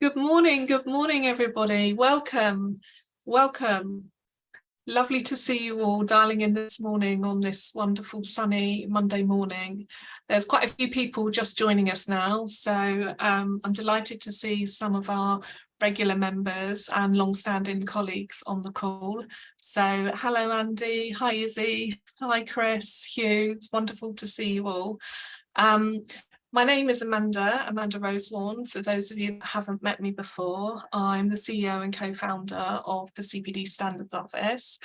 Good morning, everybody. Welcome. Lovely to see you all dialing in this morning on this wonderful sunny Monday morning. There's quite a few people just joining us now, so I'm delighted to see some of our regular members and long-standing colleagues on the call. So hello Andy, hi Izzy, hi Chris, Hugh, it's wonderful to see you all. My name is Amanda Rosewarne. For those of you that haven't met me before, I'm the CEO and co-founder of the CPD Standards Office.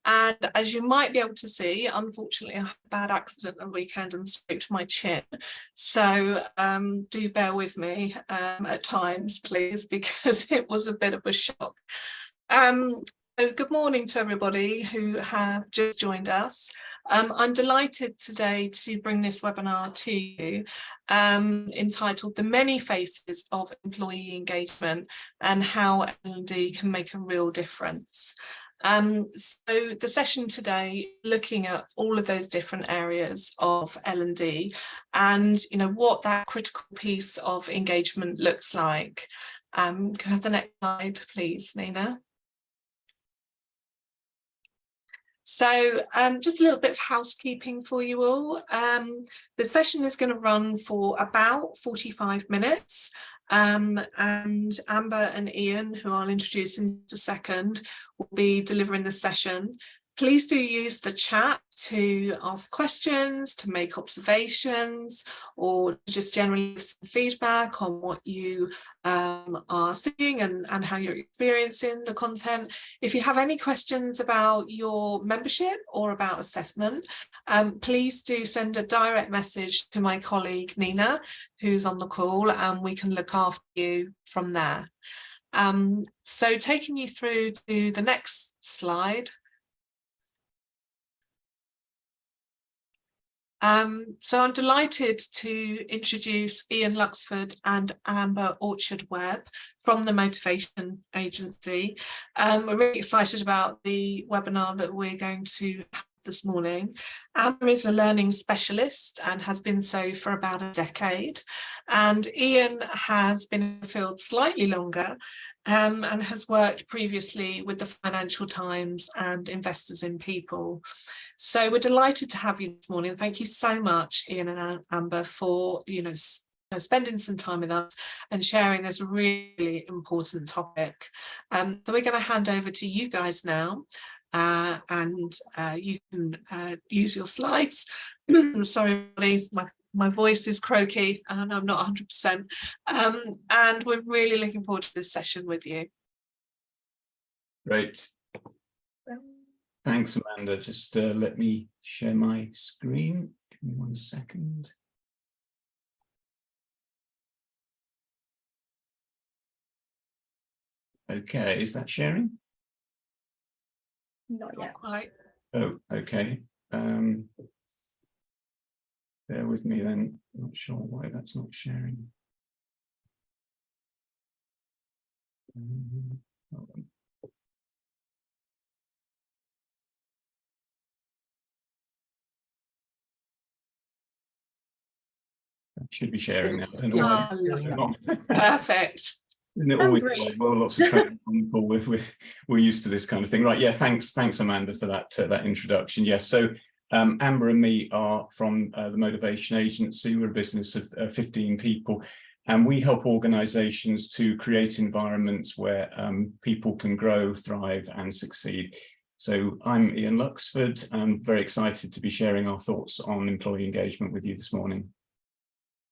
And as you might be able to see, unfortunately, I had a bad accident on the weekend and scraped my chin. So do bear with me at times, please, because it was a bit of a shock. So good morning to everybody who have just joined us. I'm delighted today to bring this webinar to you entitled The Many Faces of Employee Engagement and How L&D Can Make a Real Difference. So the session today looking at all of those different areas of L&D and what that critical piece of engagement looks like. Can I have the next slide, please, Nina? So just a little bit of housekeeping for you all. The session is going to run for about 45 minutes. And Amber and Ian, who I'll introduce in a second, will be delivering the session. Please do use the chat to ask questions, to make observations, or just generally some feedback on what you are seeing and how you're experiencing the content. If you have any questions about your membership or about assessment, please do send a direct message to my colleague Nina, who's on the call, and we can look after you from there. So taking you through to the next slide. So I'm delighted to introduce Ian Luxford and Amber Orchard-Webb from the Motivation Agency. We're really excited about the webinar that we're going to have this morning. Amber is a learning specialist and has been so for about a decade. And Ian has been in the field slightly longer and has worked previously with the Financial Times and Investors in People. So we're delighted to have you this morning. Thank you so much, Ian and Amber, for spending some time with us and sharing this really important topic. So we're going to hand over to you guys now, and you can use your slides. Sorry, my voice is croaky and I'm not 100%. And we're really looking forward to this session with you. Great. Thanks, Amanda. Just let me share my screen. Give me 1 second. Okay, is that sharing? Not yet. Quite. Oh, okay. Bear with me then. I'm not sure why that's not sharing. Hold on. Should be sharing now. Perfect. Isn't it always lots of training on the call? We're used to this kind of thing, right? Yeah, thanks Amanda for that introduction. Yes, so Amber and me are from the Motivation Agency. We're a business of 15 people, and we help organisations to create environments where people can grow, thrive, and succeed. So I'm Ian Luxford. I'm very excited to be sharing our thoughts on employee engagement with you this morning.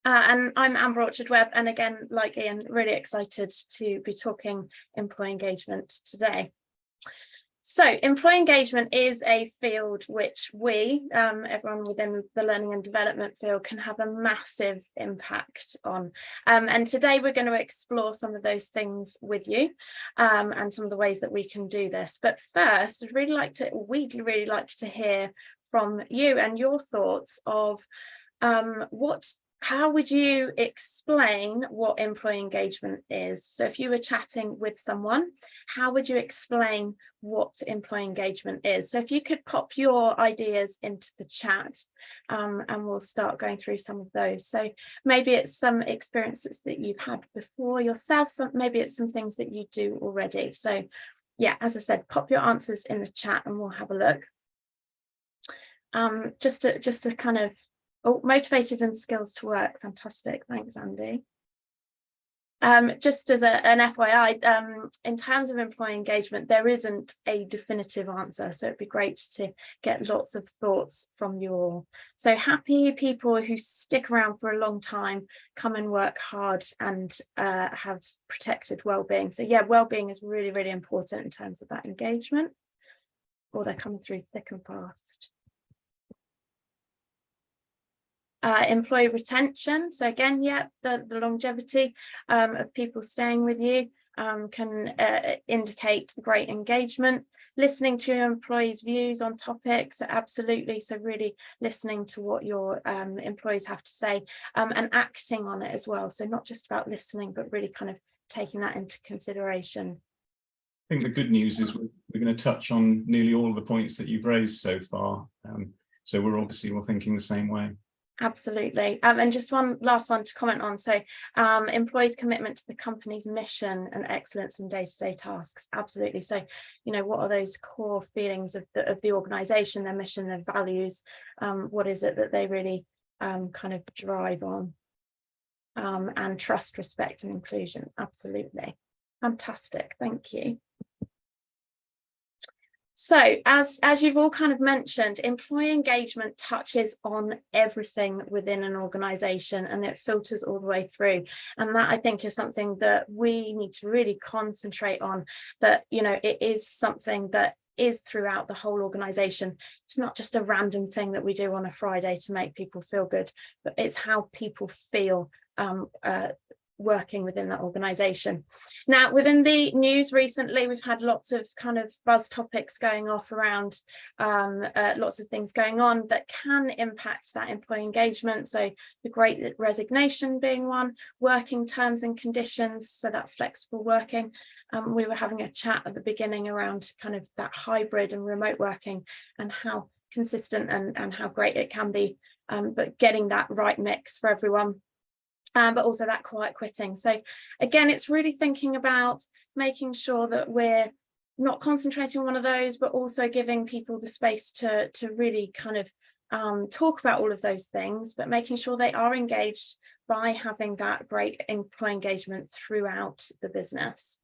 And I'm Amber Orchard-Webb, and again, like Ian, really excited to be talking employee engagement today. So employee engagement is a field which we, everyone within the learning and development field, can have a massive impact on. And today we're going to explore some of those things with you and some of the ways that we can do this. But first, we'd really like to hear from you and your thoughts of what how would you explain what employee engagement is? So if you were chatting with someone, how would you explain what employee engagement is? So if you could pop your ideas into the chat, and we'll start going through some of those. So maybe it's some experiences that you've had before yourself, maybe it's some things that you do already. So yeah, as I said, pop your answers in the chat and we'll have a look. Just to kind of, oh, motivated and skills to work. Fantastic. Thanks, Andy. Just as an FYI, in terms of employee engagement, there isn't a definitive answer. So it'd be great to get lots of thoughts from you all. So happy people who stick around for a long time, come and work hard and have protected well-being. So yeah, well-being is really, really important in terms of that engagement. Or they're coming through thick and fast. Employee retention. So again, yeah, the longevity of people staying with you can indicate great engagement. Listening to your employees' views on topics, absolutely. So really listening to what your employees have to say and acting on it as well. So not just about listening, but really kind of taking that into consideration. I think the good news is we're going to touch on nearly all of the points that you've raised so far. So we're obviously all thinking the same way. Absolutely. And just one last one to comment on. So employees' commitment to the company's mission and excellence in day-to-day tasks. Absolutely. So, you know, what are those core feelings of the organization, their mission, their values? What is it that they really kind of drive on? And trust, respect and inclusion. Absolutely. Fantastic. Thank you. So as you've all kind of mentioned, employee engagement touches on everything within an organization and it filters all the way through. And that I think is something that we need to really concentrate on, that, you know, it is something that is throughout the whole organization. It's not just a random thing that we do on a Friday to make people feel good, but it's how people feel working within that organization. Now, within the news recently, we've had lots of kind of buzz topics going off around lots of things going on that can impact that employee engagement. So the Great Resignation being one, working terms and conditions, so that flexible working. We were having a chat at the beginning around kind of that hybrid and remote working and how consistent and how great it can be, but getting that right mix for everyone. But also that quiet quitting. So again, it's really thinking about making sure that we're not concentrating on one of those, but also giving people the space to really kind of talk about all of those things, but making sure they are engaged by having that great employee engagement throughout the business.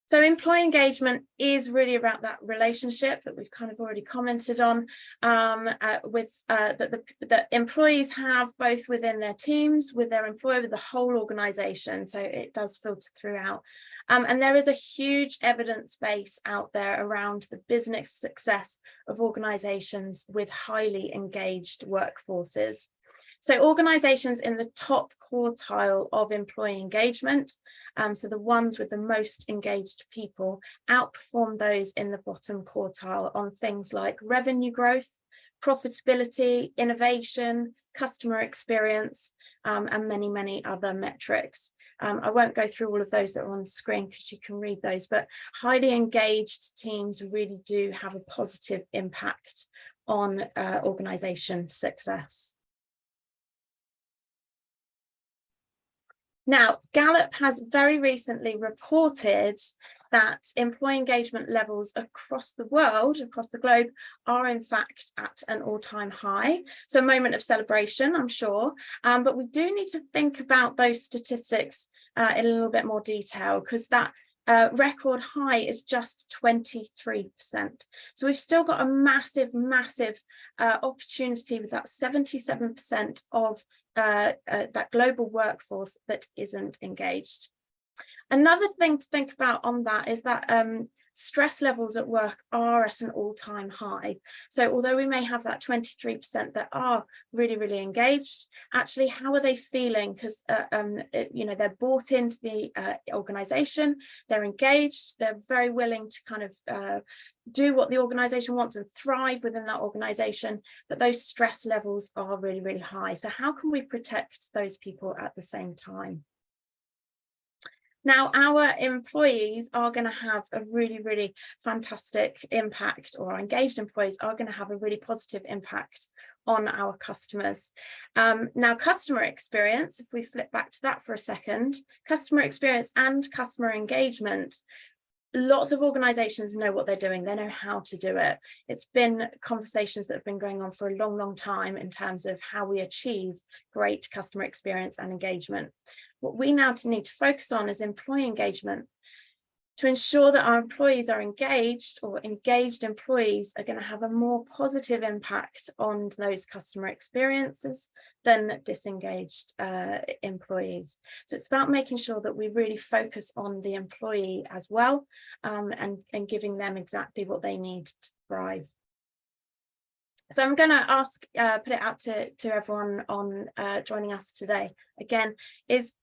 So employee engagement is really about that relationship that we've kind of already commented on, that employees have both within their teams, with their employer, with the whole organisation. So it does filter throughout. And there is a huge evidence base out there around the business success of organisations with highly engaged workforces. So organisations in the top quartile of employee engagement, so the ones with the most engaged people, outperform those in the bottom quartile on things like revenue growth, profitability, innovation, customer experience, and many, many other metrics. I won't go through all of those that are on the screen because you can read those, but highly engaged teams really do have a positive impact on organisation success. Now, Gallup has very recently reported that employee engagement levels across the world, across the globe, are in fact at an all-time high. So a moment of celebration, I'm sure, but we do need to think about those statistics in a little bit more detail, because that record high is just 23%. So we've still got a massive opportunity with that 77% of that global workforce that isn't engaged. Another thing to think about on that is that stress levels at work are at an all-time high. So although we may have that 23% that are really, really engaged, actually, how are they feeling? Because, you know, they're bought into the organisation, they're engaged, they're very willing to kind of do what the organisation wants and thrive within that organisation, but those stress levels are really, really high. So how can we protect those people at the same time? Now, our employees are going to have a really, really fantastic impact, or our engaged employees are going to have a really positive impact on our customers. Now, customer experience, if we flip back to that for a second, customer experience and customer engagement, lots of organizations know what they're doing. They know how to do it. It's been conversations that have been going on for a long, long time in terms of how we achieve great customer experience and engagement. What we now need to focus on is employee engagement, to ensure that our employees are engaged, or engaged employees are going to have a more positive impact on those customer experiences than disengaged employees. So it's about making sure that we really focus on the employee as well, and giving them exactly what they need to thrive. So I'm going to ask, put it out to everyone on joining us today, again, is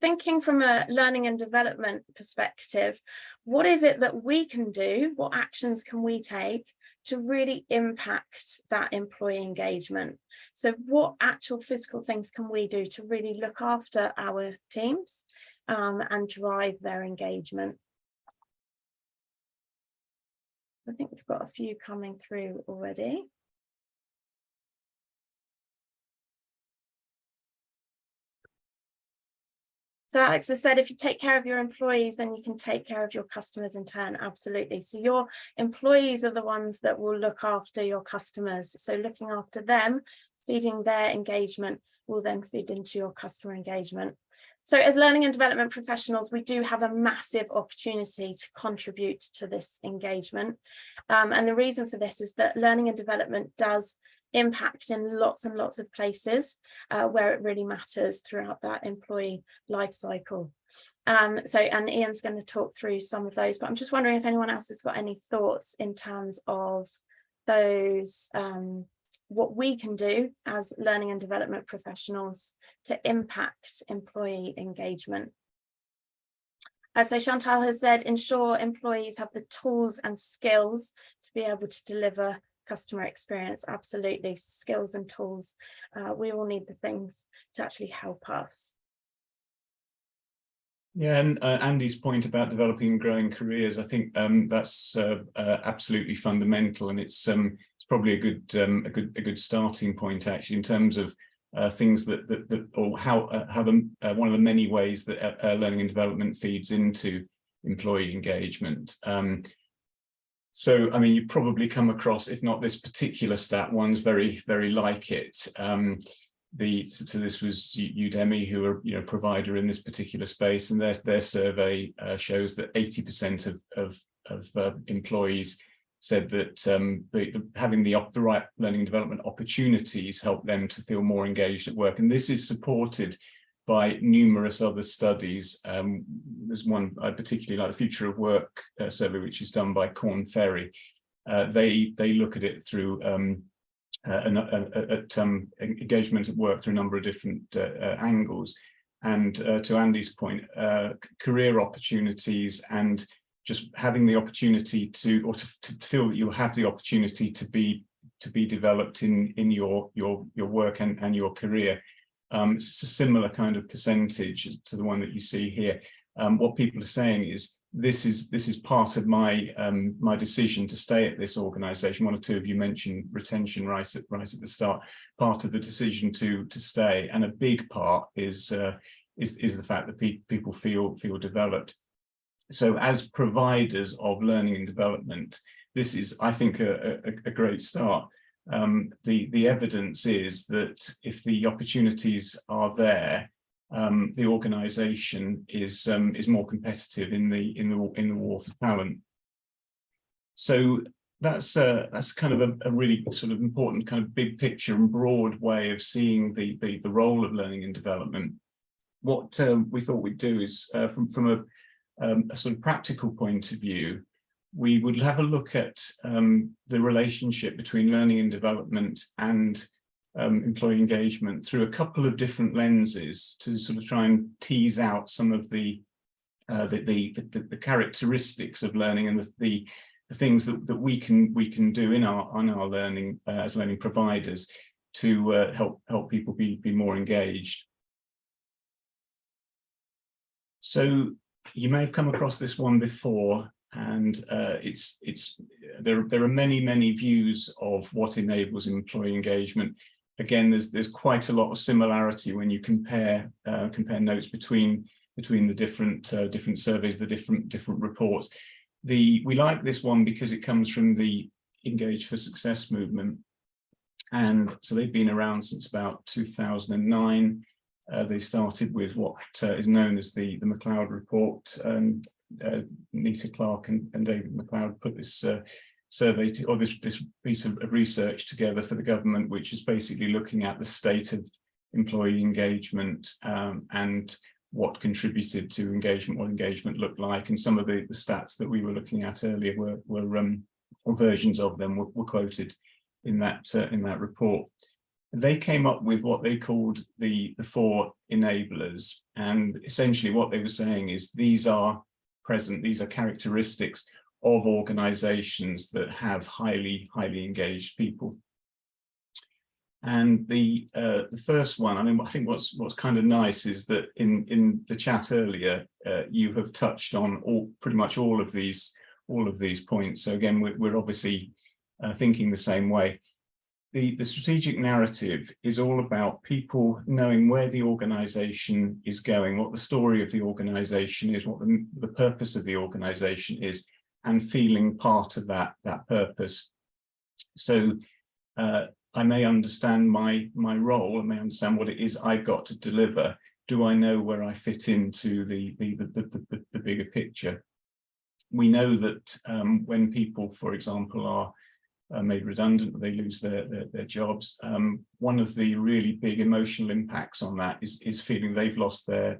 thinking from a learning and development perspective, what is it that we can do? What actions can we take to really impact that employee engagement? So what actual physical things can we do to really look after our teams and drive their engagement? I think we've got a few coming through already. So Alex has said, if you take care of your employees, then you can take care of your customers in turn. Absolutely. So your employees are the ones that will look after your customers. So looking after them, feeding their engagement will then feed into your customer engagement. So as learning and development professionals, we do have a massive opportunity to contribute to this engagement. And the reason for this is that learning and development does impact in lots and lots of places where it really matters throughout that employee life cycle. And Ian's going to talk through some of those, but I'm just wondering if anyone else has got any thoughts in terms of those, what we can do as learning and development professionals to impact employee engagement. So Chantal has said, ensure employees have the tools and skills to be able to deliver customer experience. Absolutely, skills and tools. We all need the things to actually help us. Yeah, and Andy's point about developing and growing careers, I think that's absolutely fundamental, and it's probably a good starting point actually in terms of things that or how one of the many ways that learning and development feeds into employee engagement. So, I mean, you probably come across, if not this particular stat, one's very, very like it. So this was Udemy, who are provider in this particular space, and their survey shows that 80% of employees said that having the right learning and development opportunities help them to feel more engaged at work, and this is supported by numerous other studies. There's one I particularly like, the Future of Work survey, which is done by Korn Ferry. They look at it through engagement at work through a number of different angles. And to Andy's point, career opportunities and just having the opportunity to feel that you have the opportunity to be developed in your work and your career. It's a similar kind of percentage to the one that you see here. What people are saying is this is part of my my decision to stay at this organisation. One or two of you mentioned retention right at the start. Part of the decision to stay, and a big part is the fact that people feel developed. So as providers of learning and development, this is, I think, a great start. The evidence is that if the opportunities are there, the organisation is more competitive in the war for talent. So that's kind of a really sort of important kind of big picture and broad way of seeing the role of learning and development. What we thought we'd do is from a sort of practical point of view, we would have a look at the relationship between learning and development and employee engagement through a couple of different lenses to sort of try and tease out some of the characteristics of learning and the things that we can do in our learning as learning providers to help people be more engaged. So you may have come across this one before, and there are many views of what enables employee engagement. Again, there's quite a lot of similarity when you compare notes between the different surveys, the different reports. We like this one because it comes from the Engage for Success movement, and so they've been around since about 2009. They started with what is known as the McLeod report, and Nita Clark and David McLeod put this survey this piece of research together for the government, which is basically looking at the state of employee engagement and what contributed to engagement, what engagement looked like, and some of the stats that we were looking at earlier were or versions of them were quoted in that report. They came up with what they called the 4 enablers, and essentially what they were saying is these are characteristics of organizations that have highly engaged people. And the first one, I mean, I think what's kind of nice is that in the chat earlier, you have touched on pretty much all of these points. So again, we're obviously thinking the same way. The strategic narrative is all about people knowing where the organization is going, what the story of the organization is, what the purpose of the organization is, and feeling part of that purpose. So I may understand my role, I may understand what it is I've got to deliver. Do I know where I fit into the bigger picture? We know that when people, for example, are made redundant, they lose their jobs. One of the really big emotional impacts on that is feeling they've lost their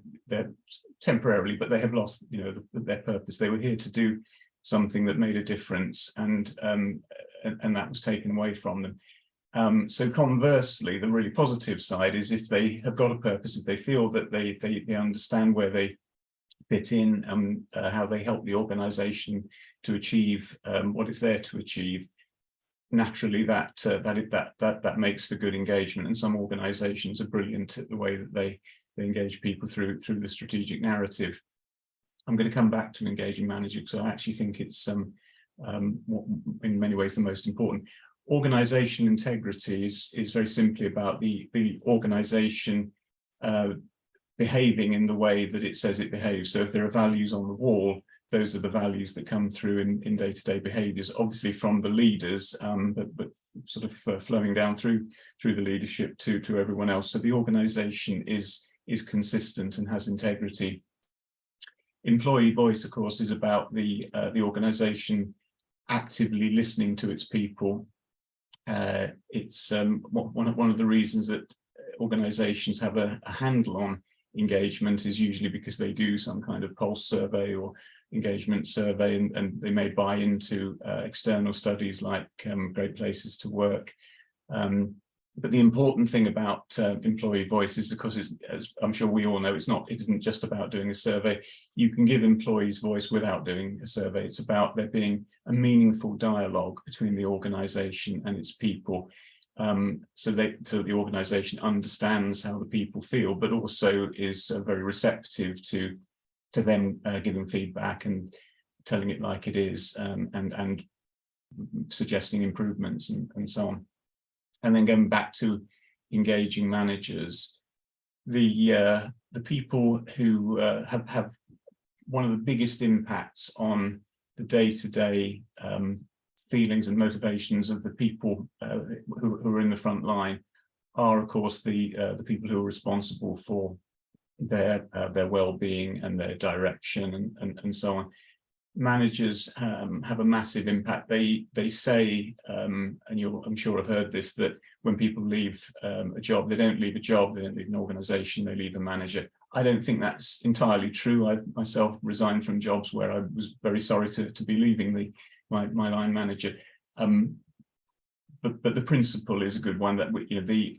temporarily, but they have lost, their purpose. They were here to do something that made a difference, and that was taken away from them. So conversely, the really positive side is if they have got a purpose, if they feel that they understand where they fit in, how they help the organization to achieve what it's there to achieve, naturally that makes for good engagement. And some organizations are brilliant at the way that they engage people through the strategic narrative. I'm going to come back to engaging managers, so I actually think it's in many ways the most important. Organization integrity is very simply about the organization behaving in the way that it says it behaves. So if there are values on the wall, those are the values that come through in day-to-day behaviors, obviously from the leaders, but sort of flowing down through the leadership to everyone else. So the organization is consistent and has integrity. Employee voice, of course, is about the organization actively listening to its people. It's one of the reasons that organizations have a handle on engagement is usually because they do some kind of pulse survey or engagement survey, and they may buy into external studies like Great Places to Work. But the important thing about employee voice is, of course, as I'm sure we all know, it isn't just about doing a survey. You can give employees voice without doing a survey. It's about there being a meaningful dialogue between the organization and its people, so the organization understands how the people feel, but also is very receptive to them giving feedback and telling it like it is, and suggesting improvements and so on. And then going back to engaging managers, the people who have one of the biggest impacts on the day-to-day feelings and motivations of the people who are in the front line are, of course, the people who are responsible for their well-being and their direction and so on. Managers have a massive impact. They say, and I'm sure I've heard this, that when people leave a job, they don't leave a job, they don't leave an organization, they leave a manager. I don't think that's entirely true. I myself resigned from jobs where I was very sorry to be leaving my line manager. But the principle is a good one, that the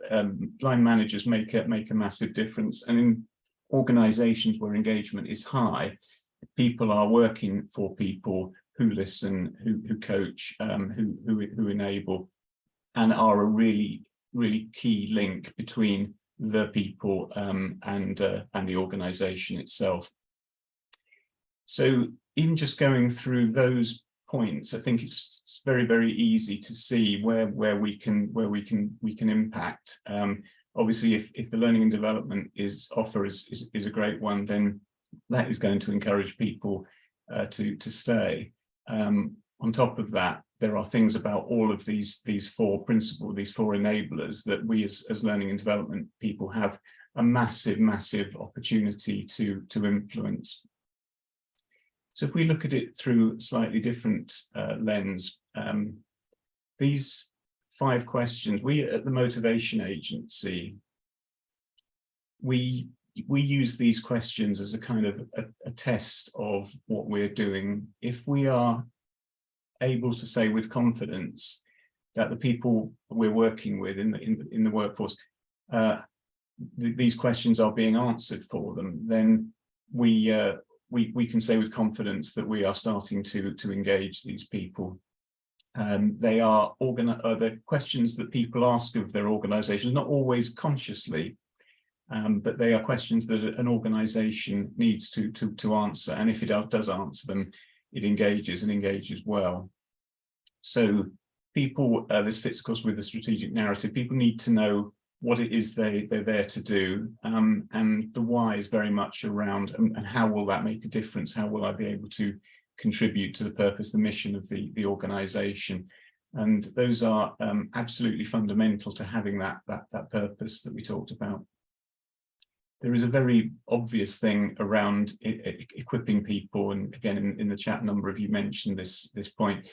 line managers make a massive difference. And in organisations where engagement is high, people are working for people who listen, who coach, who enable, and are a really key link between the people and the organisation itself. So in just going through those points, I think it's very easy to see where we can impact. Obviously, if the learning and development offer is a great one, then that is going to encourage people to stay. On top of that, there are things about all of these four principles, these four enablers, that we as learning and development people have a massive opportunity to influence. So if we look at it through a slightly different lens, these 5 questions, we at the Motivation Agency, we use these questions as a kind of a test of what we're doing. If we are able to say with confidence that the people we're working with in the workforce, these questions are being answered for them, then we can say with confidence that we are starting to engage these people. They are the questions that people ask of their organisations, not always consciously, but they are questions that an organisation needs to answer. And if it does answer them, it engages well. So people, this fits of course with the strategic narrative, people need to know what it is they're there to do, and the why is very much around, and how will that make a difference? How will I be able to contribute to the purpose, the mission of the organisation? And those are absolutely fundamental to having that purpose that we talked about. There is a very obvious thing around equipping people, and again in the chat, a number of you mentioned this point.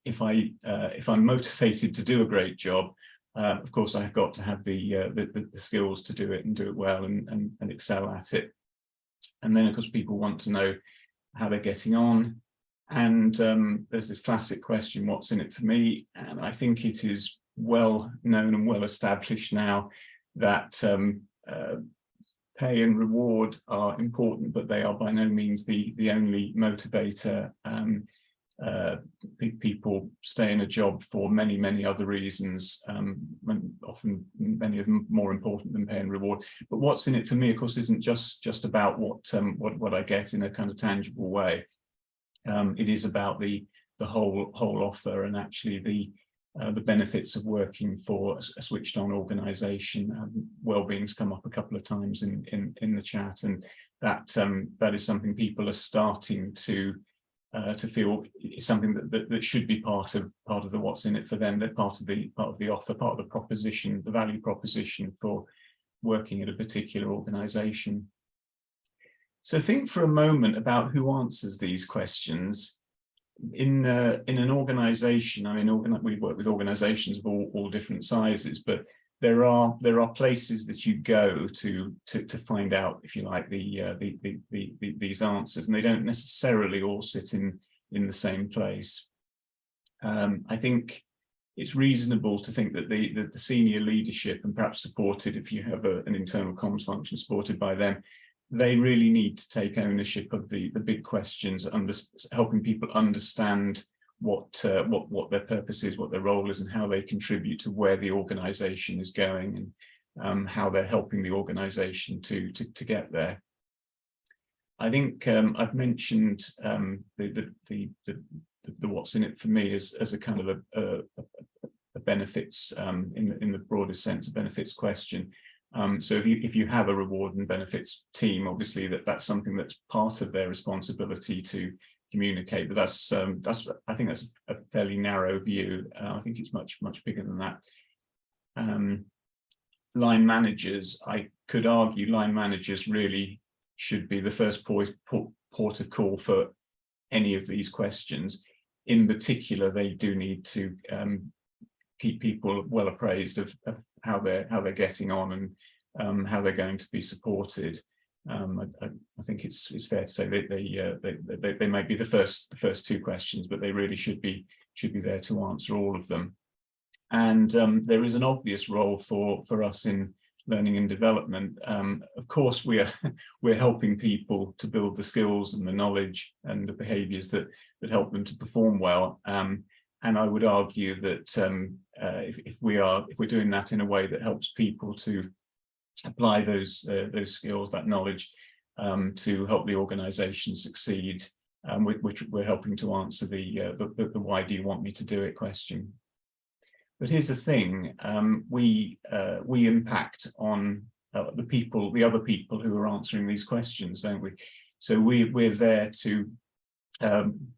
If I'm motivated to do a great job, of course I've got to have the skills to do it and do it well and excel at it. And then of course people want to know how they're getting on. And there's this classic question, what's in it for me? And I think it is well known and well established now that pay and reward are important, but they are by no means the only motivator. People stay in a job for many other reasons, often many of them more important than pay and reward. But what's in it for me, of course, isn't just about what I get in a kind of tangible way. It is about the whole offer, and actually the benefits of working for a switched on organisation. Wellbeing's come up a couple of times in the chat, and that is something people are starting to feel is something that should be part of the what's in it for them. They're part of the offer, part of the proposition, the value proposition for working at a particular organisation. So think for a moment about who answers these questions. In an organisation, I mean, we work with organisations of all different sizes, but there are places that you go to find out, if you like, these answers, and they don't necessarily all sit in the same place. I think it's reasonable to think that the senior leadership, and perhaps supported, if you have an internal comms function supported by them, they really need to take ownership of the big questions, helping people understand what their purpose is, what their role is, and how they contribute to where the organisation is going, and how they're helping the organisation to get there. I think I've mentioned the what's in it for me as a kind of a benefits, in the broadest sense, a benefits question. So if you have a reward and benefits team, obviously that's something that's part of their responsibility to communicate, but that's I think that's a fairly narrow view. I think it's much bigger than that. Line managers, I could argue line managers really should be the first port of call for any of these questions. In particular, they do need to keep people well appraised of how they're getting on, and how they're going to be supported. I think it's fair to say that they might be the first two questions, but they really should be there to answer all of them. And there is an obvious role for us in learning and development. Of course, we're helping people to build the skills and the knowledge and the behaviours that help them to perform well. And I would argue that if we're doing that in a way that helps people to apply those skills, that knowledge, to help the organisation succeed, which we're helping to answer the why do you want me to do it question. But here's the thing: we impact on the other people who are answering these questions, don't we? So we're there to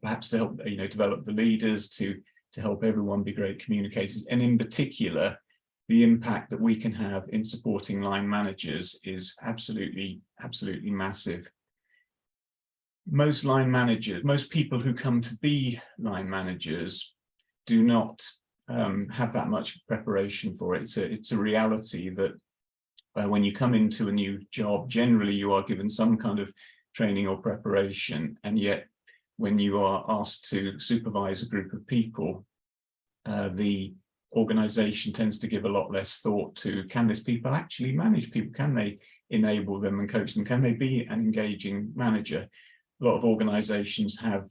perhaps to help develop the leaders, to help everyone be great communicators, and in particular, the impact that we can have in supporting line managers is absolutely massive. Most line managers, most people who come to be line managers, do not have that much preparation for it. It's a reality that when you come into a new job, generally you are given some kind of training or preparation, and yet when you are asked to supervise a group of people, the organisation tends to give a lot less thought to, can this people actually manage people? Can they enable them and coach them? Can they be an engaging manager? A lot of organisations have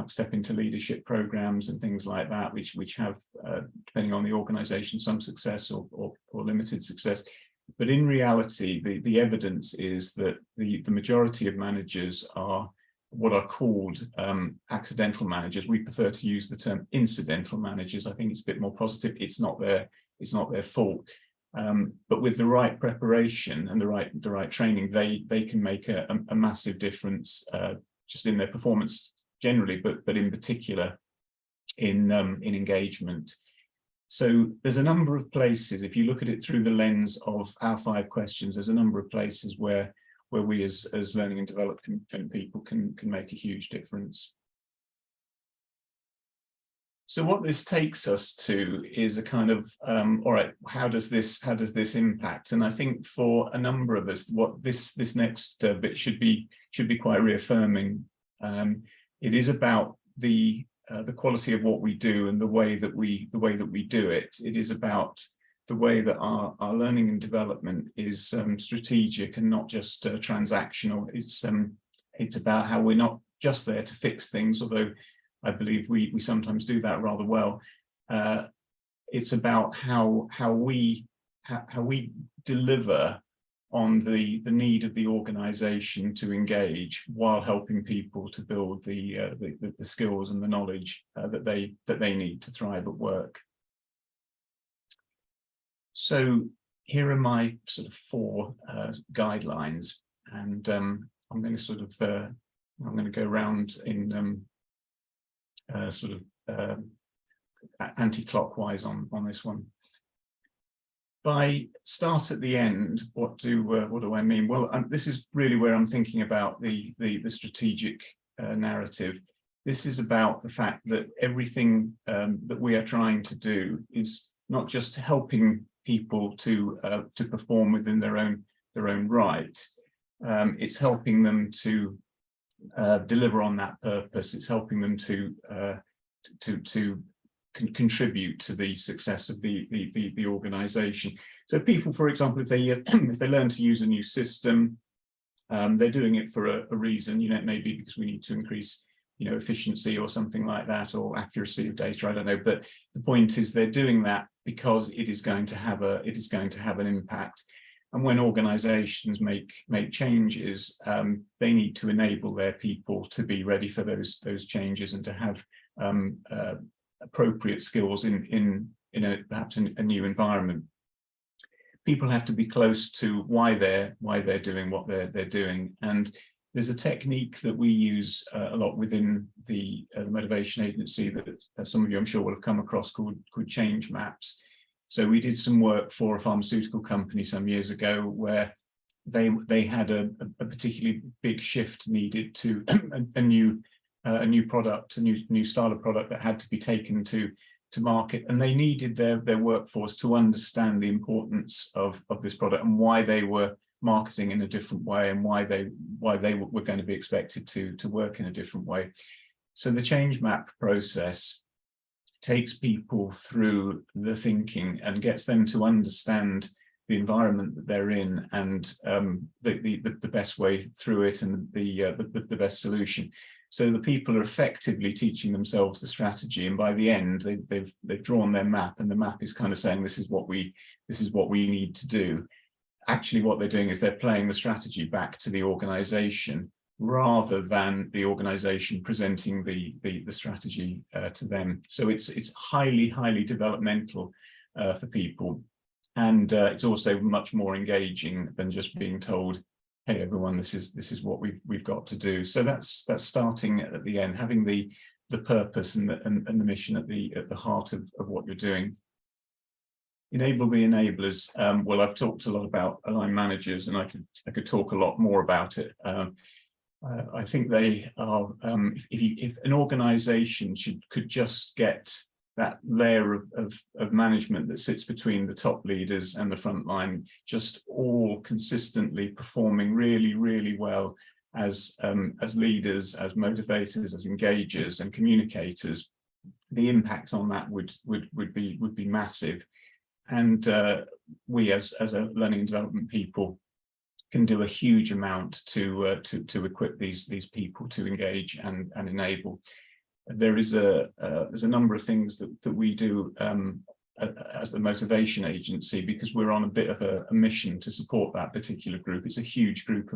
step into leadership programs and things like that, which have, depending on the organisation, some success or limited success. But in reality, the evidence is that the majority of managers are what are called accidental managers. We prefer to use the term incidental managers. I think it's a bit more positive. It's not their fault. But with the right preparation and the right training, they can make a massive difference, just in their performance generally, but in particular in engagement. So there's a number of places, if you look at it through the lens of our 5 questions, there's a number of places where we as learning and development people can make a huge difference. So what this takes us to is a kind of, all right, how does this impact? And I think for a number of us, what this next bit should be quite reaffirming. It is about the quality of what we do and the way that we do it. It is about the way that our learning and development is strategic and not just transactional. It's about how we're not just there to fix things, although I believe we sometimes do that rather well. It's about how we deliver on the need of the organisation to engage while helping people to build the skills and the knowledge that they need to thrive at work. So here are my sort of 4 guidelines, and I'm going to I'm going to go around in anti-clockwise on this one. By start at the end, what do I mean? Well, this is really where I'm thinking about the strategic narrative. This is about the fact that everything that we are trying to do is not just helping people to perform within their own right. It's helping them to deliver on that purpose. It's helping them to contribute to the success of the organisation. So people, for example, if they learn to use a new system, they're doing it for a reason. It may be because we need to increase efficiency or something like that, or accuracy of data, I don't know, but the point is they're doing that because it is going to have an impact. And when organizations make changes, they need to enable their people to be ready for those changes and to have appropriate skills in perhaps a new environment. People have to be close to why they're doing what they're doing, and there's a technique that we use a lot within the motivation agency that some of you I'm sure will have come across called change maps. So we did some work for a pharmaceutical company some years ago where they had a particularly big shift needed to a new product, a new style of product that had to be taken to market, and they needed their workforce to understand the importance of this product and why they were marketing in a different way, and why they were going to be expected to work in a different way. So the change map process takes people through the thinking and gets them to understand the environment that they're in, and the best way through it, and the best solution. So the people are effectively teaching themselves the strategy, and by the end they've drawn their map, and the map is kind of saying this is what we need to do. Actually, what they're doing is they're playing the strategy back to the organization, rather than the organization presenting the strategy to them. So it's highly developmental for people, and it's also much more engaging than just being told, hey everyone, this is what we've got to do. So that's starting at the end, having the purpose and the mission at the heart of what you're doing. Enable the enablers. Well, I've talked a lot about aligned managers, and I could talk a lot more about it. I think they are, if an organization could just get that layer of management that sits between the top leaders and the front line, just all consistently performing really well as leaders, as motivators, as engagers and communicators, the impact on that would be massive. And we as a learning and development people can do a huge amount to equip these people to engage and enable. There's a number of things that we do as the motivation agency, because we're on a bit of a mission to support that particular group. It's a huge group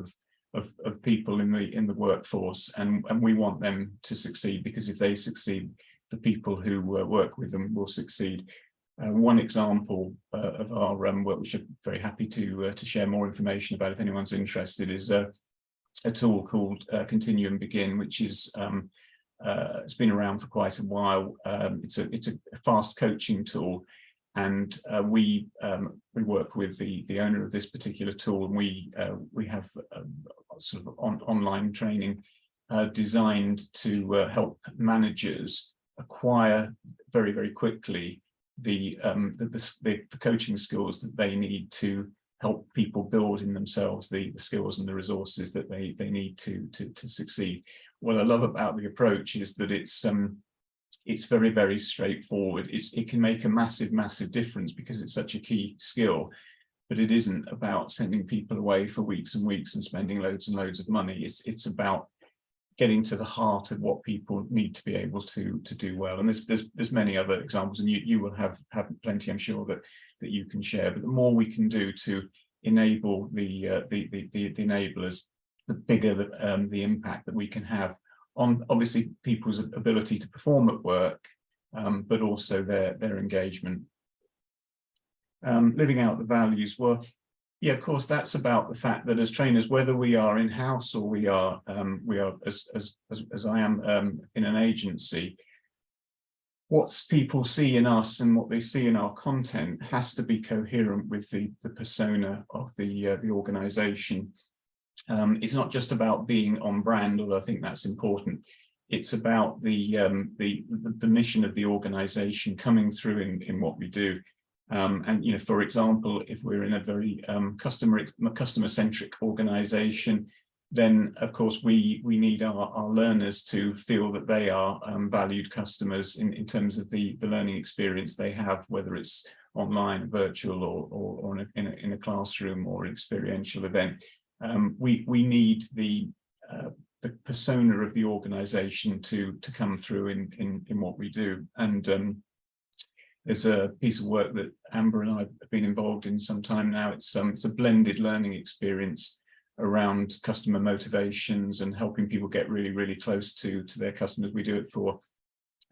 of people in the workforce, and we want them to succeed, because if they succeed, the people who work with them will succeed. One example of our work, which I'm very happy to share more information about if anyone's interested, is a tool called Continue and Begin, which is it's been around for quite a while. It's a fast coaching tool, and we work with the owner of this particular tool, and we have sort of online training designed to help managers acquire very quickly the coaching skills that they need to help people build in themselves the skills and the resources that they need to succeed. What I love about the approach is that it's very straightforward. It can make a massive difference because it's such a key skill, but it isn't about sending people away for weeks and weeks and spending loads and loads of money. It's about getting to the heart of what people need to be able to do well. And there's many other examples, and you will have plenty, I'm sure, that you can share. But the more we can do to enable the enablers, the bigger the impact that we can have on obviously people's ability to perform at work, but also their engagement. Living out the values. Well, yeah, of course, that's about the fact that as trainers, whether we are in-house or we are as I am in an agency, what people see in us and what they see in our content has to be coherent with the persona of the organization. It's not just about being on brand, although I think that's important. It's about the mission of the organization coming through in what we do. And for example, if we're in a very customer-centric organization, then of course we need our learners to feel that they are valued customers in terms of the learning experience they have, whether it's online, virtual, or in a classroom or experiential event. We need the persona of the organization to come through in what we do. And there's a piece of work that Amber and I have been involved in some time now. It's a blended learning experience around customer motivations and helping people get really close to their customers. We do it for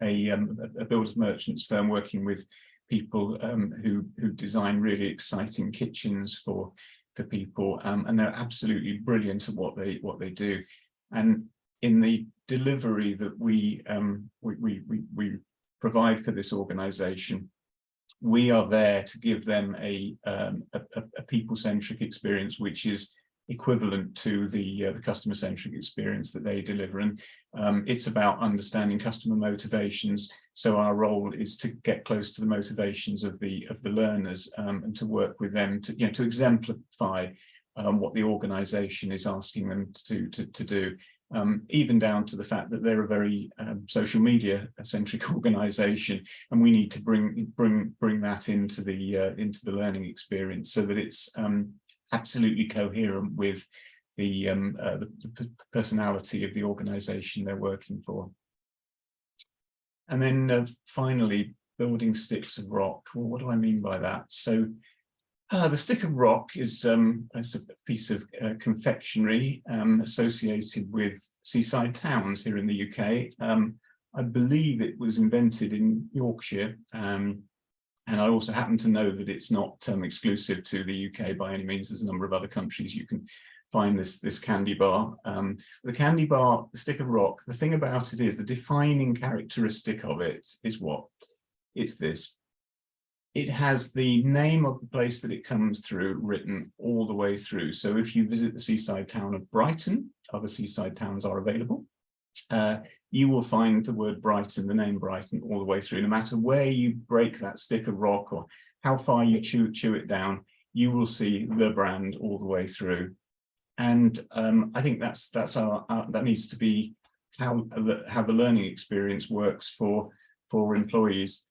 a builders merchants firm working with people who design really exciting kitchens for people, and they're absolutely brilliant at what they do. And in the delivery that we provide for this organization, we are there to give them a people-centric experience, which is equivalent to the customer-centric experience that they deliver. And it's about understanding customer motivations. So our role is to get close to the motivations of the learners, and to work with them to exemplify what the organisation is asking them to do. Even down to the fact that they're a very social media centric organisation, and we need to bring that into the learning experience so that it's absolutely coherent with the personality of the organisation they're working for. And then finally, building sticks of rock. Well, what do I mean by that? So the stick of rock is a piece of confectionery associated with seaside towns here in the UK. I believe it was invented in Yorkshire, and I also happen to know that it's not exclusive to the UK by any means. There's a number of other countries you can find this candy bar. The candy bar, the stick of rock, the thing about it is the defining characteristic of it is what? It's this. It has the name of the place that it comes through written all the way through. So if you visit the seaside town of Brighton, other seaside towns are available, you will find the word Brighton, the name Brighton, all the way through. No matter where you break that stick of rock or how far you chew it down, you will see the brand all the way through. And I think that needs to be how the learning experience works for employees.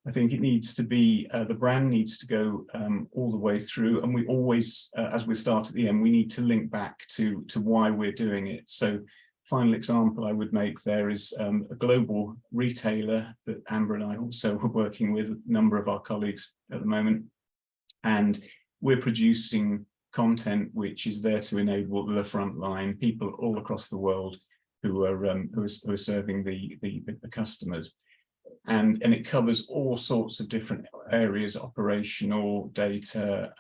I think it needs to be, the brand needs to go all the way through, and we always, as we start at the end, we need to link back to why we're doing it. So final example I would make there is a global retailer that Amber and I also are working with, a number of our colleagues at the moment, and we're producing content which is there to enable the front line, people all across the world who are serving the customers. And it covers all sorts of different areas: operational, data,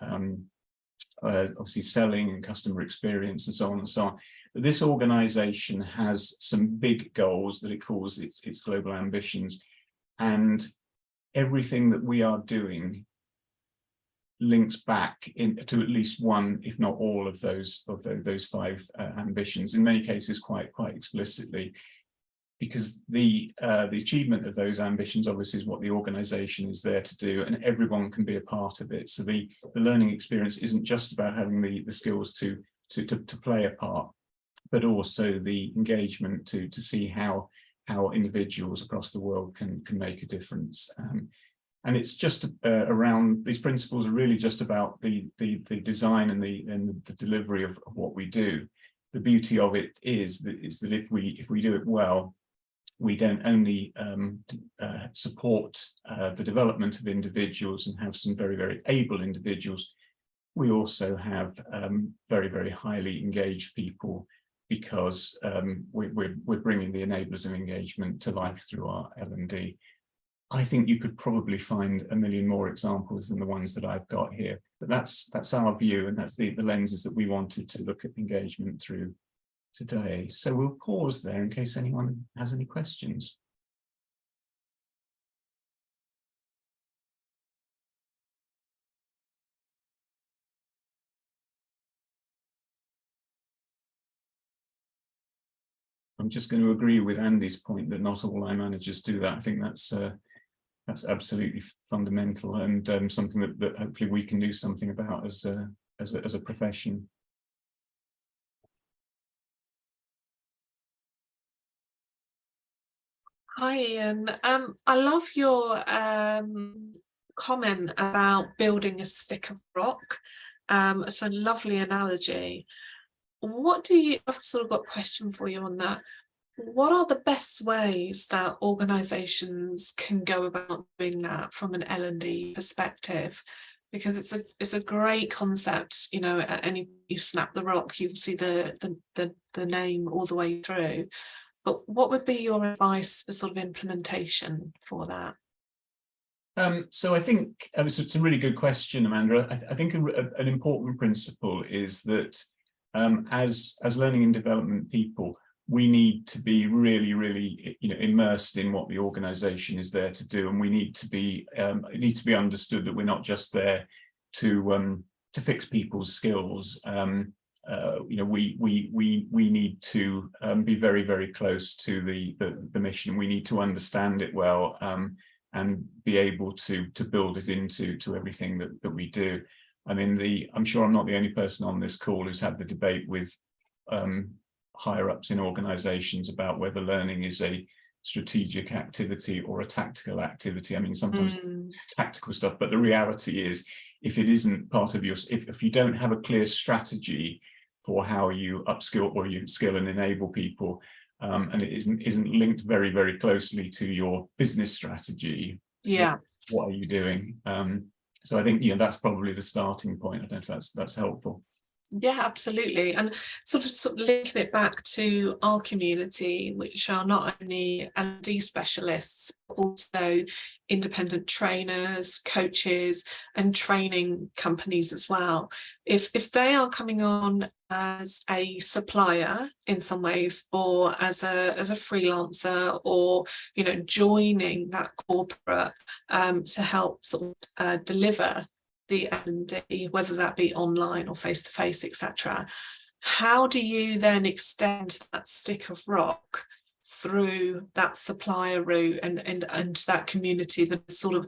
obviously selling and customer experience, and so on and so on. But this organisation has some big goals that it calls its global ambitions, and everything that we are doing links back to at least one, if not all, of those five ambitions. In many cases, quite explicitly. Because the achievement of those ambitions obviously is what the organisation is there to do, and everyone can be a part of it. So the learning experience isn't just about having the skills to play a part, but also the engagement to see how individuals across the world can make a difference. And it's just around, these principles are really just about the design and the delivery of what we do. The beauty of it is that if we do it well, we don't only support the development of individuals and have some very, very able individuals, we also have very, very highly engaged people, because we're bringing the enablers of engagement to life through our L&D. I think you could probably find a million more examples than the ones that I've got here, but that's our view, and that's the lenses that we wanted to look at engagement through today. So we'll pause there in case anyone has any questions. I'm just going to agree with Andy's point that not all line managers do that. I think that's absolutely fundamental, and something that hopefully we can do something about as a profession. Hi Ian, I love your comment about building a stick of rock. It's a lovely analogy. I've sort of got a question for you on that. What are the best ways that organisations can go about doing that from an L&D perspective? Because it's a great concept, you know, and you snap the rock, you can see the name all the way through. But what would be your advice for sort of implementation for that? So I think it's a really good question, Amanda. I think an important principle is that as learning and development people, we need to be really, really, immersed in what the organisation is there to do, and we need to be it needs to be understood that we're not just there to fix people's skills. We need to be very, very close to the mission. We need to understand it well, and be able to build it into everything that we do. I mean, I'm sure I'm not the only person on this call who's had the debate with higher ups in organizations about whether learning is a strategic activity or a tactical activity. I mean, sometimes tactical stuff, but the reality is, if it isn't part of your, if you don't have a clear strategy for how you upskill or you skill and enable people, and it isn't linked very, very closely to your business strategy, what are you doing? So I think, you know, that's probably the starting point. I don't know if that's helpful. Yeah, absolutely. And sort of linking it back to our community, which are not only L&D specialists, but also independent trainers, coaches, and training companies as well. If they are coming on as a supplier in some ways, or as a freelancer, or, you know, joining that corporate to help sort of deliver the L&D, whether that be online or face-to-face, etc. How do you then extend that stick of rock through that supplier route and that community that is sort of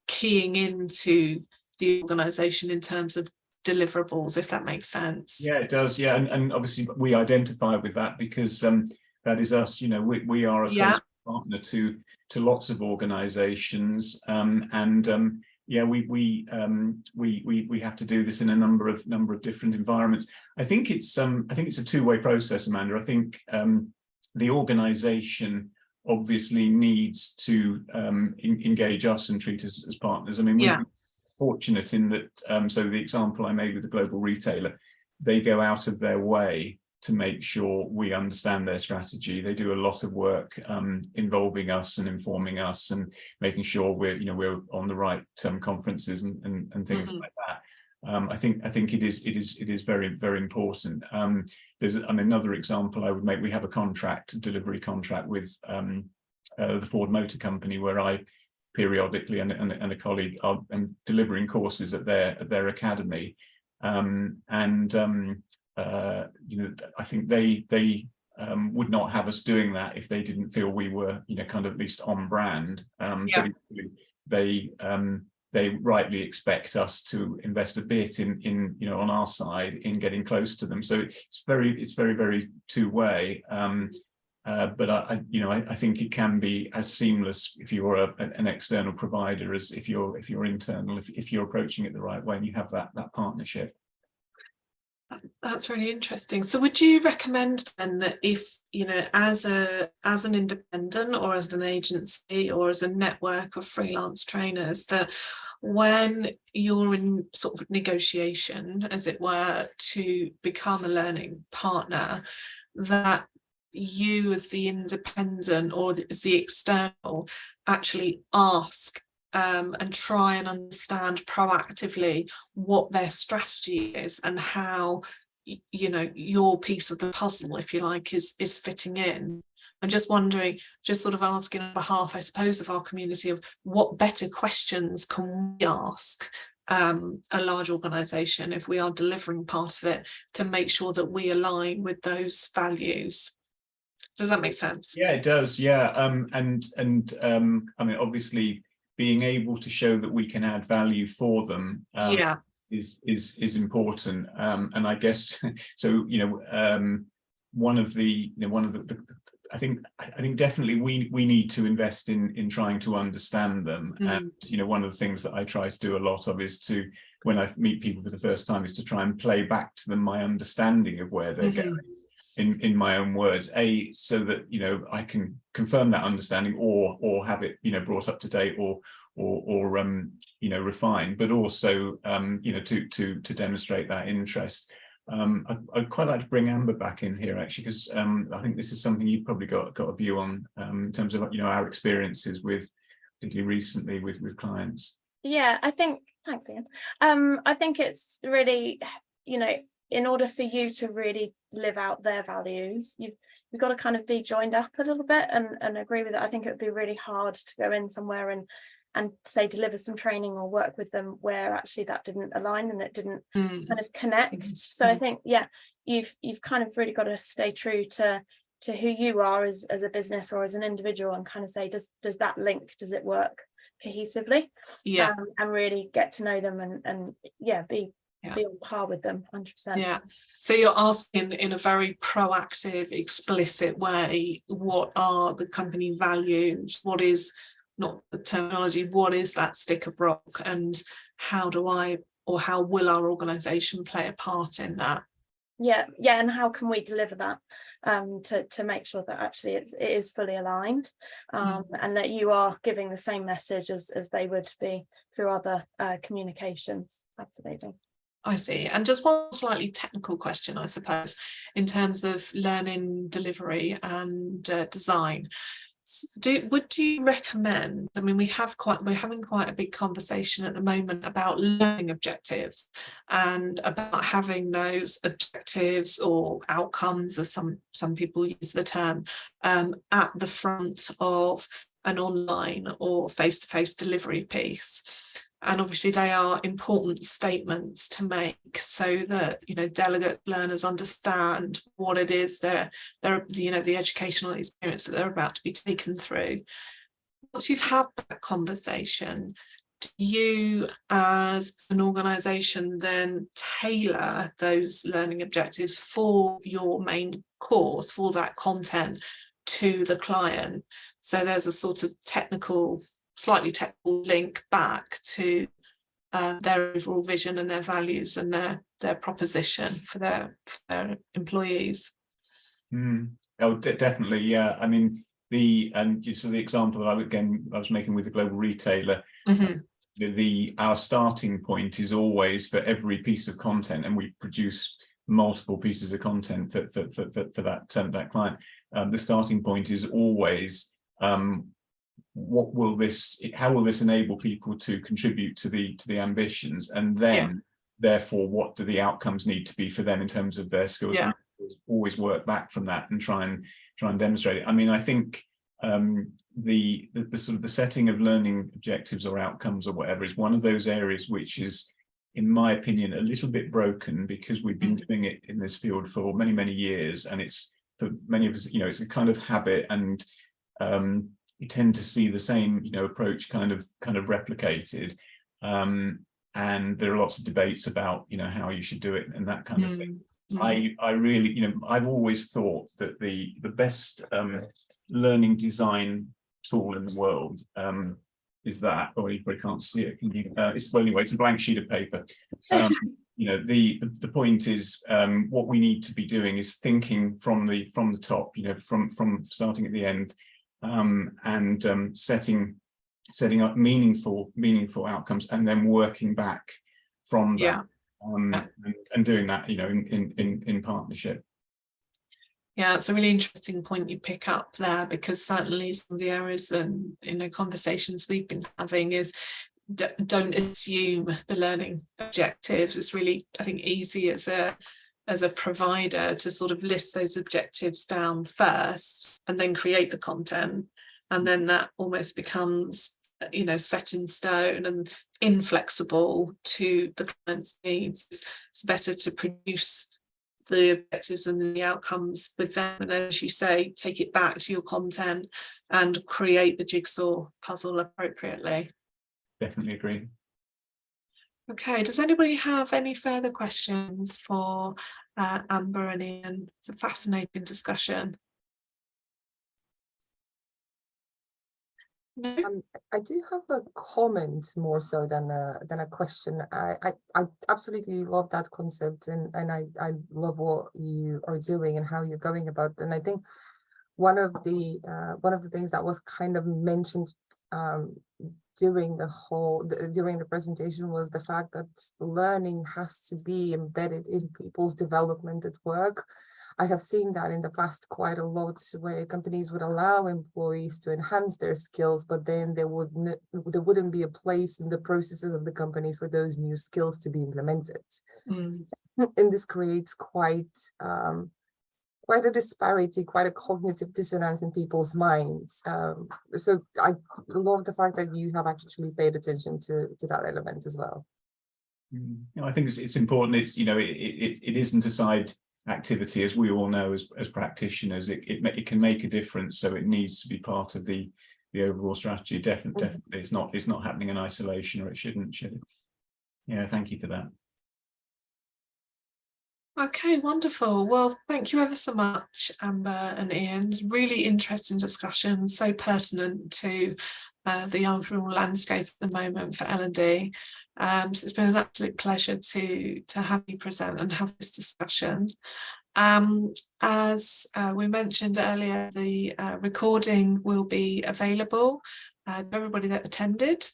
keying into the organisation in terms of deliverables, if that makes sense? Yeah, it does. Yeah, and obviously we identify with that because that is us. You know, we are a close partner to lots of organisations, yeah, we have to do this in a number of different environments. I think it's a two-way process, Amanda. I think the organisation obviously needs to engage us and treat us as partners. I mean, we're fortunate in that. So the example I made with the global retailer, they go out of their way to make sure we understand their strategy. They do a lot of work involving us and informing us and making sure we're on the right conferences and things like that. I think it is very, very important. There's another example I would make. We have a delivery contract with the Ford Motor Company, where I periodically and a colleague are delivering courses at their academy, you know, I think they would not have us doing that if they didn't feel we were, you know, kind of at least on brand. But they rightly expect us to invest a bit in you know, on our side in getting close to them. So it's very, very two-way. But I think it can be as seamless if you're an external provider as if you're internal, if you're approaching it the right way and you have that partnership. That's really interesting. So would you recommend then that if, you know, as an independent or as an agency or as a network of freelance trainers, that when you're in sort of negotiation, as it were, to become a learning partner, that you as the independent or as the external actually ask and try and understand proactively what their strategy is and how, you know, your piece of the puzzle, if you like, is fitting in. I'm just wondering, just sort of asking on behalf, I suppose, of our community, of what better questions can we ask a large organisation if we are delivering part of it, to make sure that we align with those values. Does that make sense? Yeah, it does. Yeah, I mean, obviously, being able to show that we can add value for them is important, and I guess so. You know, one of the I think definitely we need to invest in trying to understand them. And you know, one of the things that I try to do a lot of is to, when I meet people for the first time, is to try and play back to them my understanding of where they're going. In my own words, so that, you know, I can confirm that understanding or have it, you know, brought up to date or you know, refined, but also you know, to demonstrate that interest. I'd quite like to bring Amber back in here, actually, because I think this is something you've probably got a view on, in terms of, you know, our experiences with, particularly recently, with clients. Yeah, I think, thanks, Ian. I think it's really, you know, in order for you to really live out their values, you've got to kind of be joined up a little bit and agree with it. I think it would be really hard to go in somewhere and say deliver some training or work with them where actually that didn't align and it didn't kind of connect. So I think, yeah, you've kind of really got to stay true to who you are as a business or as an individual, and kind of say, does that link, does it work cohesively? And really get to know them and yeah, be be on par with them, 100%. Yeah, so you're asking in a very proactive, explicit way, what are the company values, what is, not the terminology, what is that stick of rock, and how do I, or how will our organisation play a part in that? Yeah, and how can we deliver that to make sure that actually it is fully aligned, and that you are giving the same message as they would be through other communications. Absolutely. I see. And just one slightly technical question, I suppose, in terms of learning delivery and design. Would you recommend, I mean, we're having quite a big conversation at the moment about learning objectives and about having those objectives or outcomes, as some people use the term, at the front of an online or face-to-face delivery piece. And obviously they are important statements to make so that, you know, delegate learners understand what it is they're you know, the educational experience that they're about to be taken through. Once you've had that conversation, do you as an organisation then tailor those learning objectives for your main course, for that content, to the client? So there's a sort of slightly technical link back to their overall vision and their values and their proposition for their employees. Oh, definitely, yeah. I mean, the example that I was making with the global retailer, our starting point is always for every piece of content, and we produce multiple pieces of content for that client. The starting point is always how will this enable people to contribute to the ambitions, and then therefore what do the outcomes need to be for them in terms of their skills. Always work back from that and try and demonstrate it. I mean, I think the sort of the setting of learning objectives or outcomes or whatever is one of those areas which is, in my opinion, a little bit broken, because we've been doing it in this field for many years, and it's, for many of us, you know, it's a kind of habit, and you tend to see the same, you know, approach kind of replicated, and there are lots of debates about, you know, how you should do it and that kind of thing. I really, you know, I've always thought that the best learning design tool in the world is that, or you probably can't see it, can you? Well, anyway, it's a blank sheet of paper. You know, the point is, what we need to be doing is thinking from the top, you know, from starting at the end, and setting up meaningful outcomes, and then working back from that, and doing that, you know, in partnership. Yeah, it's a really interesting point you pick up there, because certainly some of the areas and, you know, conversations we've been having is don't assume the learning objectives. It's really, I think, easy as a provider to sort of list those objectives down first and then create the content, and then that almost becomes, you know, set in stone and inflexible to the client's needs. It's better to produce the objectives and the outcomes with them, and then, as you say, take it back to your content and create the jigsaw puzzle appropriately. Definitely agree. Okay, does anybody have any further questions for Amber and Ian? It's a fascinating discussion. No? I do have a comment more so than a question. I absolutely love that concept, and I love what you are doing and how you're going about it. And I think one of the things that was kind of mentioned during the presentation was the fact that learning has to be embedded in people's development at work. I have seen that in the past quite a lot, where companies would allow employees to enhance their skills, but then there wouldn't be a place in the processes of the company for those new skills to be implemented. And this creates quite a disparity, quite a cognitive dissonance in people's minds. So I love the fact that you have actually paid attention to that element as well. You know, I think it's important. It's, you know, it isn't a side activity, as we all know as practitioners. It can make a difference, so it needs to be part of the overall strategy. Definitely, it's not happening in isolation, or it shouldn't, should it? Yeah, thank you for that. Okay, wonderful. Well, thank you ever so much, Amber and Ian. Really interesting discussion, so pertinent to the overall landscape at the moment for L&D. So it's been an absolute pleasure to have you present and have this discussion. As we mentioned earlier, the recording will be available to everybody that attended,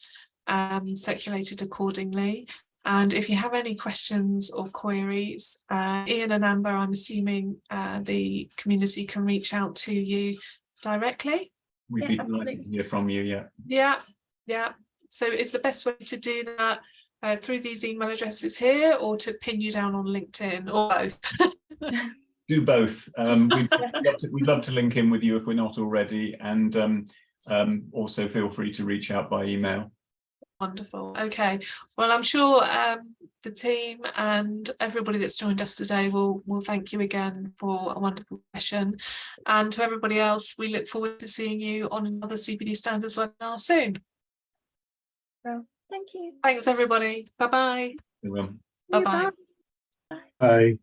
circulated accordingly. And if you have any questions or queries, Ian and Amber, I'm assuming the community can reach out to you directly. We'd be delighted to hear from you. Yeah. So is the best way to do that through these email addresses here, or to pin you down on LinkedIn, or both? Do both. We'd love to link in with you if we're not already, and also feel free to reach out by email. Wonderful. Okay. Well, I'm sure the team and everybody that's joined us today will thank you again for a wonderful session. And to everybody else, we look forward to seeing you on another CPD Standards webinar soon. Well, thank you. Thanks, everybody. Bye-bye. Bye. Bye-bye. Bye.